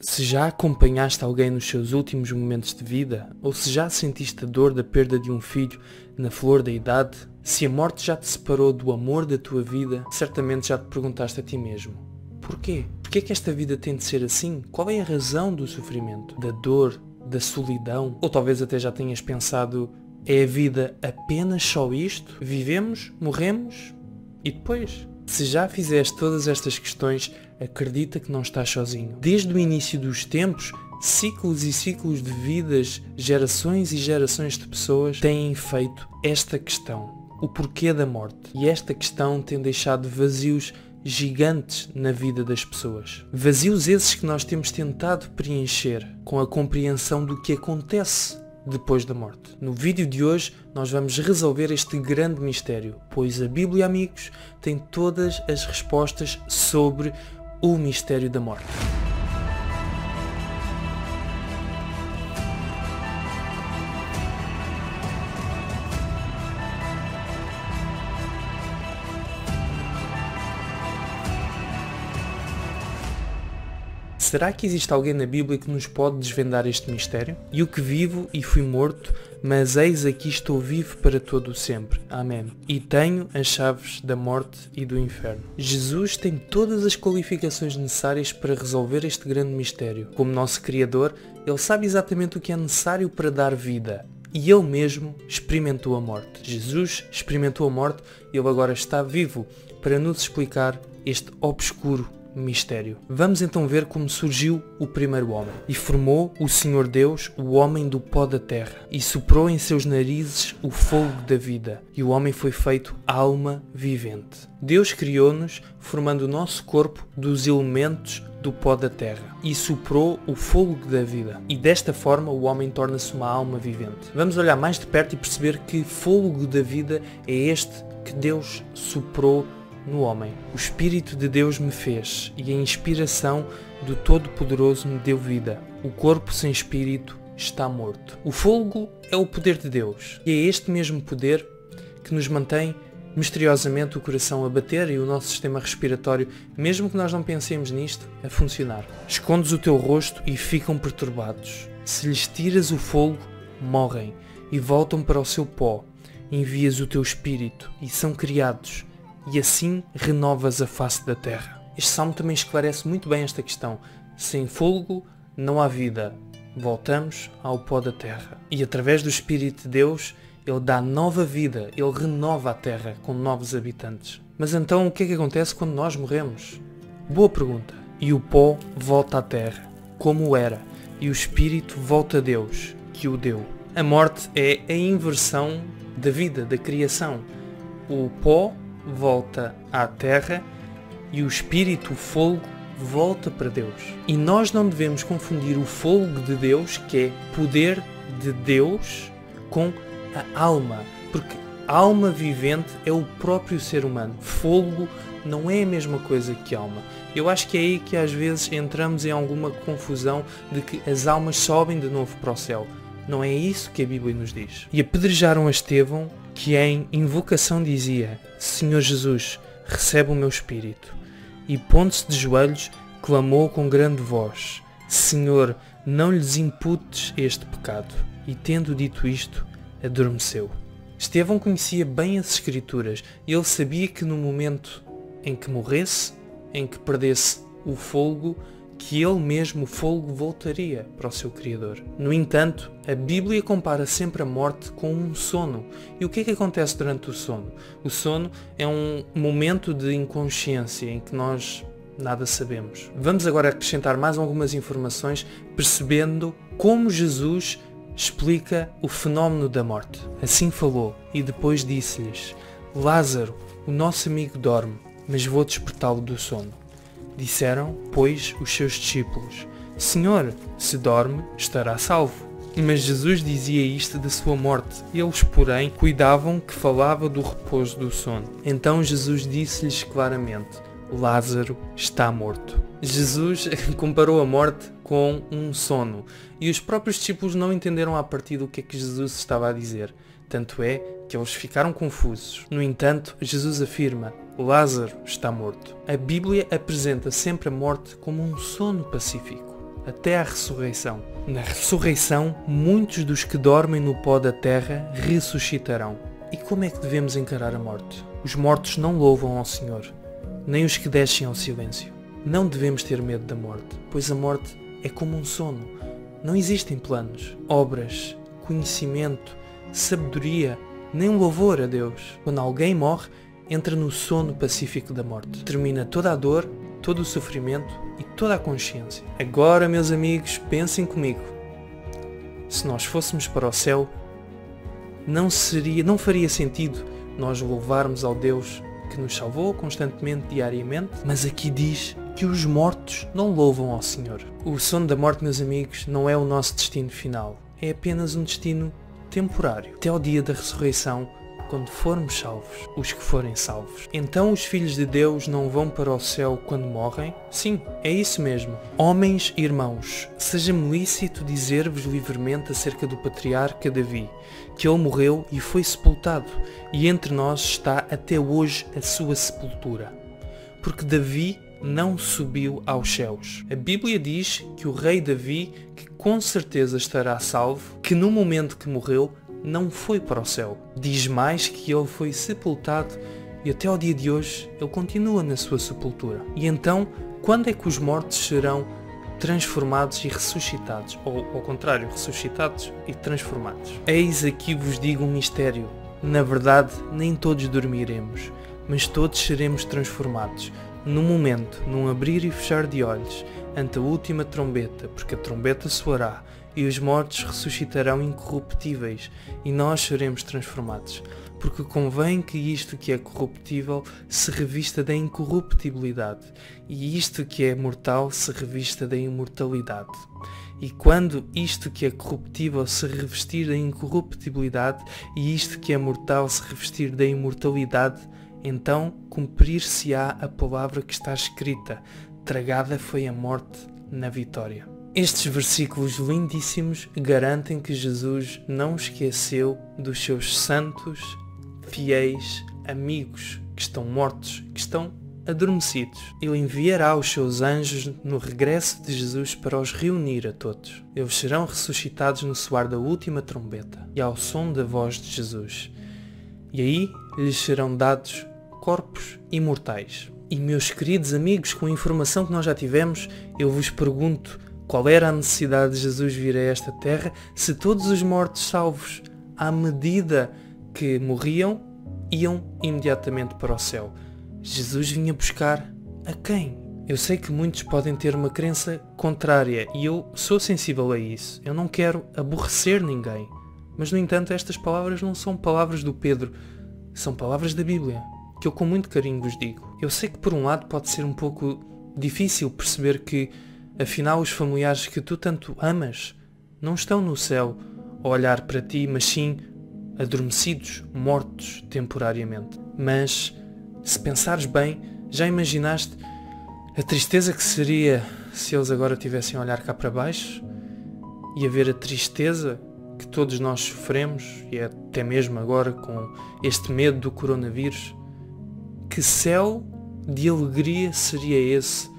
Se já acompanhaste alguém nos seus últimos momentos de vida, ou se já sentiste a dor da perda de um filho na flor da idade, se a morte já te separou do amor da tua vida, certamente já te perguntaste a ti mesmo: porquê? Porquê é que esta vida tem de ser assim? Qual é a razão do sofrimento, da dor, da solidão? Ou talvez até já tenhas pensado: é a vida apenas só isto? Vivemos, morremos e depois? Se já fizeste todas estas questões, acredita que não estás sozinho. Desde o início dos tempos, ciclos e ciclos de vidas, gerações e gerações de pessoas têm feito esta questão, o porquê da morte. E esta questão tem deixado vazios gigantes na vida das pessoas. Vazios esses que nós temos tentado preencher com a compreensão do que acontece depois da morte. No vídeo de hoje nós vamos resolver este grande mistério, pois a Bíblia, amigos, tem todas as respostas sobre o mistério da morte. Será que existe alguém na Bíblia que nos pode desvendar este mistério? E o que vivo e fui morto, mas eis aqui estou vivo para todo o sempre. Amém. E tenho as chaves da morte e do inferno. Jesus tem todas as qualificações necessárias para resolver este grande mistério. Como nosso Criador, Ele sabe exatamente o que é necessário para dar vida. E Ele mesmo experimentou a morte. Jesus experimentou a morte e Ele agora está vivo para nos explicar este obscuro mistério. Vamos então ver como surgiu o primeiro homem. E formou o Senhor Deus o homem do pó da terra, e soprou em seus narizes o fogo da vida, e o homem foi feito alma vivente. Deus criou-nos, formando o nosso corpo dos elementos do pó da terra, e soprou o fogo da vida. E desta forma o homem torna-se uma alma vivente. Vamos olhar mais de perto e perceber que fogo da vida é este que Deus soprou no homem. O Espírito de Deus me fez, e a inspiração do Todo-Poderoso me deu vida. O corpo sem espírito está morto. O fogo é o poder de Deus, e é este mesmo poder que nos mantém misteriosamente o coração a bater e o nosso sistema respiratório, mesmo que nós não pensemos nisto, a funcionar. Escondes o teu rosto e ficam perturbados. Se lhes tiras o fogo, morrem e voltam para o seu pó. Envias o teu espírito e são criados, e assim renovas a face da terra. Este salmo também esclarece muito bem esta questão. Sem fogo não há vida. Voltamos ao pó da terra. E através do Espírito de Deus, Ele dá nova vida, Ele renova a terra com novos habitantes. Mas então o que é que acontece quando nós morremos? Boa pergunta. E o pó volta à terra, como era, e o Espírito volta a Deus, que o deu. A morte é a inversão da vida, da criação. O pó volta à terra e o Espírito, o fogo, volta para Deus. E nós não devemos confundir o fogo de Deus, que é poder de Deus, com a alma, porque a alma vivente é o próprio ser humano. Fogo não é a mesma coisa que alma. Eu acho que é aí que às vezes entramos em alguma confusão de que as almas sobem de novo para o céu. Não é isso que a Bíblia nos diz. E apedrejaram a Estevão, que em invocação dizia: Senhor Jesus, recebe o meu espírito. E pondo-se de joelhos, clamou com grande voz: Senhor, não lhes imputes este pecado. E tendo dito isto, adormeceu. Estevão conhecia bem as Escrituras e ele sabia que no momento em que morresse, em que perdesse o fogo, que ele mesmo, o fogo, voltaria para o seu Criador. No entanto, a Bíblia compara sempre a morte com um sono. E o que é que acontece durante o sono? O sono é um momento de inconsciência em que nós nada sabemos. Vamos agora acrescentar mais algumas informações, percebendo como Jesus explica o fenómeno da morte. Assim falou, e depois disse-lhes: Lázaro, o nosso amigo dorme, mas vou despertá-lo do sono. Disseram, pois, os seus discípulos: Senhor, se dorme, estará salvo. Mas Jesus dizia isto da sua morte. Eles, porém, cuidavam que falava do repouso do sono. Então Jesus disse-lhes claramente: Lázaro está morto. Jesus comparou a morte com um sono. E os próprios discípulos não entenderam à partida o que é que Jesus estava a dizer. Tanto é que eles ficaram confusos. No entanto, Jesus afirma: Lázaro está morto. A Bíblia apresenta sempre a morte como um sono pacífico. até à ressurreição. Na ressurreição, muitos dos que dormem no pó da terra ressuscitarão. E como é que devemos encarar a morte? Os mortos não louvam ao Senhor, nem os que descem ao silêncio. Não devemos ter medo da morte, pois a morte é como um sono. Não existem planos, obras, conhecimento, sabedoria, nem um louvor a Deus. Quando alguém morre, entra no sono pacífico da morte. Termina toda a dor, todo o sofrimento e toda a consciência. Agora, meus amigos, pensem comigo. Se nós fôssemos para o céu, não faria sentido nós louvarmos ao Deus que nos salvou constantemente, diariamente, mas aqui diz que os mortos não louvam ao Senhor. O sono da morte, meus amigos, não é o nosso destino final. É apenas um destino temporário, até ao dia da ressurreição, quando formos salvos, os que forem salvos. Então os filhos de Deus não vão para o céu quando morrem? Sim, é isso mesmo. Homens e irmãos, seja-me lícito dizer-vos livremente acerca do patriarca Davi, que ele morreu e foi sepultado, e entre nós está até hoje a sua sepultura. Porque Davi não subiu aos céus. A Bíblia diz que o rei Davi, que com certeza estará salvo, que no momento que morreu, não foi para o céu. Diz mais que ele foi sepultado e até ao dia de hoje ele continua na sua sepultura. E então, quando é que os mortos serão transformados e ressuscitados? Ou, ao contrário, ressuscitados e transformados? Eis aqui vos digo um mistério. Na verdade, nem todos dormiremos, mas todos seremos transformados. No momento, num abrir e fechar de olhos, ante a última trombeta, porque a trombeta soará, e os mortos ressuscitarão incorruptíveis, e nós seremos transformados. Porque convém que isto que é corruptível se revista da incorruptibilidade, e isto que é mortal se revista da imortalidade. E quando isto que é corruptível se revestir da incorruptibilidade, e isto que é mortal se revestir da imortalidade, então cumprir-se-á a palavra que está escrita: tragada foi a morte na vitória. Estes versículos lindíssimos garantem que Jesus não esqueceu dos seus santos, fiéis, amigos que estão mortos, que estão adormecidos. Ele enviará os seus anjos no regresso de Jesus para os reunir a todos. Eles serão ressuscitados no soar da última trombeta e ao som da voz de Jesus. E aí lhes serão dados corpos imortais. E meus queridos amigos, com a informação que nós já tivemos, eu vos pergunto: qual era a necessidade de Jesus vir a esta terra se todos os mortos salvos, à medida que morriam, iam imediatamente para o céu? Jesus vinha buscar a quem? Eu sei que muitos podem ter uma crença contrária e eu sou sensível a isso. Eu não quero aborrecer ninguém. Mas, no entanto, estas palavras não são palavras do Pedro, são palavras da Bíblia, que eu com muito carinho vos digo. Eu sei que por um lado pode ser um pouco difícil perceber que, afinal, os familiares que tu tanto amas não estão no céu a olhar para ti, mas sim adormecidos, mortos temporariamente. Mas, se pensares bem, já imaginaste a tristeza que seria se eles agora tivessem a olhar cá para baixo e a ver a tristeza que todos nós sofremos, e até mesmo agora com este medo do coronavírus? Que céu de alegria seria esse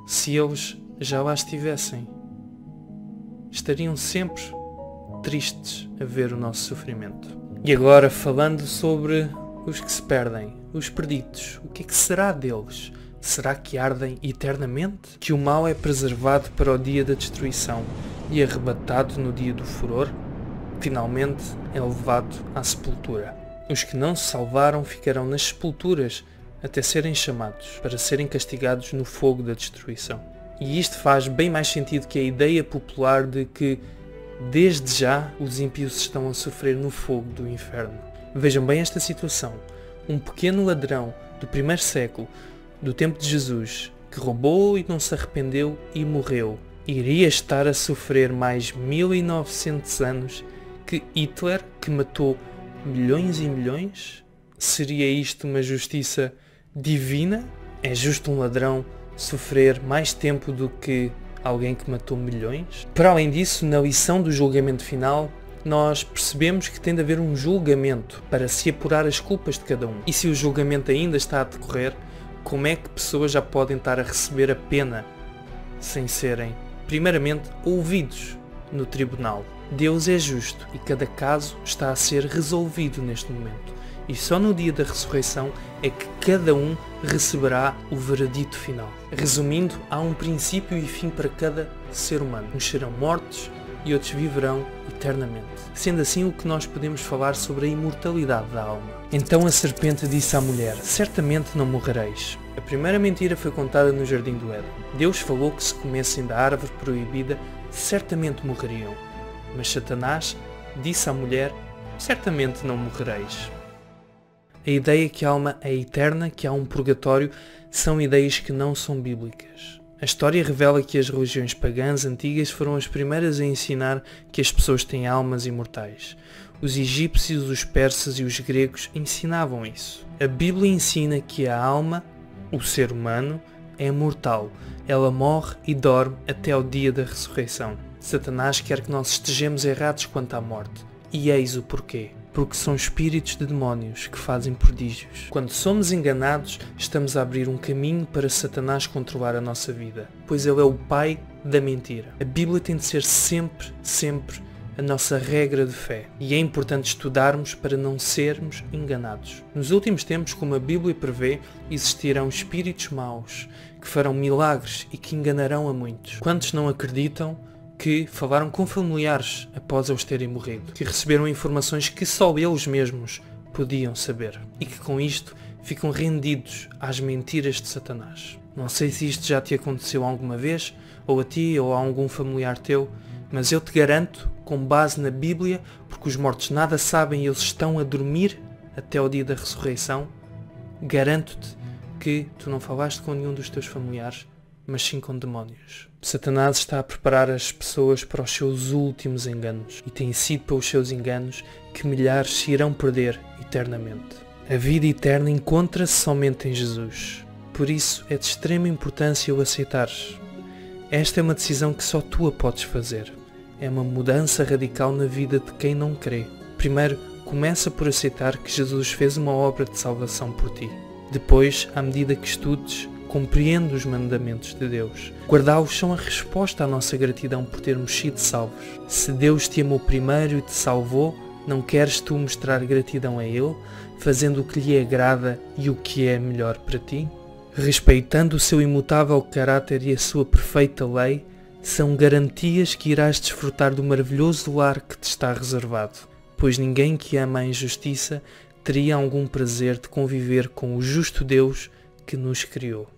se eles já lá estivessem? Estariam sempre tristes a ver o nosso sofrimento. E agora, falando sobre os que se perdem, os perdidos, o que é que será deles? Será que ardem eternamente? Que o mal é preservado para o dia da destruição e arrebatado no dia do furor? Finalmente é levado à sepultura. Os que não se salvaram ficarão nas sepulturas até serem chamados para serem castigados no fogo da destruição. E isto faz bem mais sentido que a ideia popular de que desde já os ímpios estão a sofrer no fogo do inferno. Vejam bem esta situação. Um pequeno ladrão do primeiro século, do tempo de Jesus, que roubou e não se arrependeu e morreu, iria estar a sofrer mais 1900 anos que Hitler, que matou milhões e milhões? Seria isto uma justiça divina? É justo um ladrão sofrer mais tempo do que alguém que matou milhões? Para além disso, na lição do julgamento final, nós percebemos que tem de haver um julgamento para se apurar as culpas de cada um. E se o julgamento ainda está a decorrer, como é que pessoas já podem estar a receber a pena sem serem primeiramente, ouvidos no tribunal. Deus é justo e cada caso está a ser resolvido neste momento. E só no dia da ressurreição é que cada um receberá o veredito final. Resumindo, há um princípio e fim para cada ser humano. Uns serão mortos e outros viverão eternamente. Sendo assim, o que nós podemos falar sobre a imortalidade da alma. Então a serpente disse à mulher: certamente não morrereis. A primeira mentira foi contada no Jardim do Éden. Deus falou que se comessem da árvore proibida, certamente morreriam. Mas Satanás disse à mulher: certamente não morrereis. A ideia que a alma é eterna, que há um purgatório, são ideias que não são bíblicas. A história revela que as religiões pagãs antigas foram as primeiras a ensinar que as pessoas têm almas imortais. Os egípcios, os persas e os gregos ensinavam isso. A Bíblia ensina que a alma, o ser humano, é mortal. Ela morre e dorme até ao dia da ressurreição. Satanás quer que nós estejamos errados quanto à morte. E eis o porquê. Porque são espíritos de demónios que fazem prodígios. Quando somos enganados, estamos a abrir um caminho para Satanás controlar a nossa vida, pois ele é o pai da mentira. A Bíblia tem de ser sempre a nossa regra de fé, e é importante estudarmos para não sermos enganados. Nos últimos tempos, como a Bíblia prevê, existirão espíritos maus que farão milagres e que enganarão a muitos. Quantos não acreditam que falaram com familiares após eles terem morrido, que receberam informações que só eles mesmos podiam saber e que com isto ficam rendidos às mentiras de Satanás. Não sei se isto já te aconteceu alguma vez, ou a ti ou a algum familiar teu, mas eu te garanto, com base na Bíblia, porque os mortos nada sabem e eles estão a dormir até ao dia da ressurreição, garanto-te que tu não falaste com nenhum dos teus familiares, mas sim com demónios. Satanás está a preparar as pessoas para os seus últimos enganos, e tem sido pelos seus enganos que milhares se irão perder eternamente. A vida eterna encontra-se somente em Jesus. Por isso é de extrema importância o aceitares. Esta é uma decisão que só tu a podes fazer. É uma mudança radical na vida de quem não crê. Primeiro, começa por aceitar que Jesus fez uma obra de salvação por ti. Depois, à medida que estudes, compreende os mandamentos de Deus. Guardá-los são a resposta à nossa gratidão por termos sido salvos. Se Deus te amou primeiro e te salvou, não queres tu mostrar gratidão a Ele, fazendo o que lhe agrada e o que é melhor para ti? Respeitando o seu imutável caráter e a sua perfeita lei, são garantias que irás desfrutar do maravilhoso lar que te está reservado, pois ninguém que ama a injustiça teria algum prazer de conviver com o justo Deus que nos criou.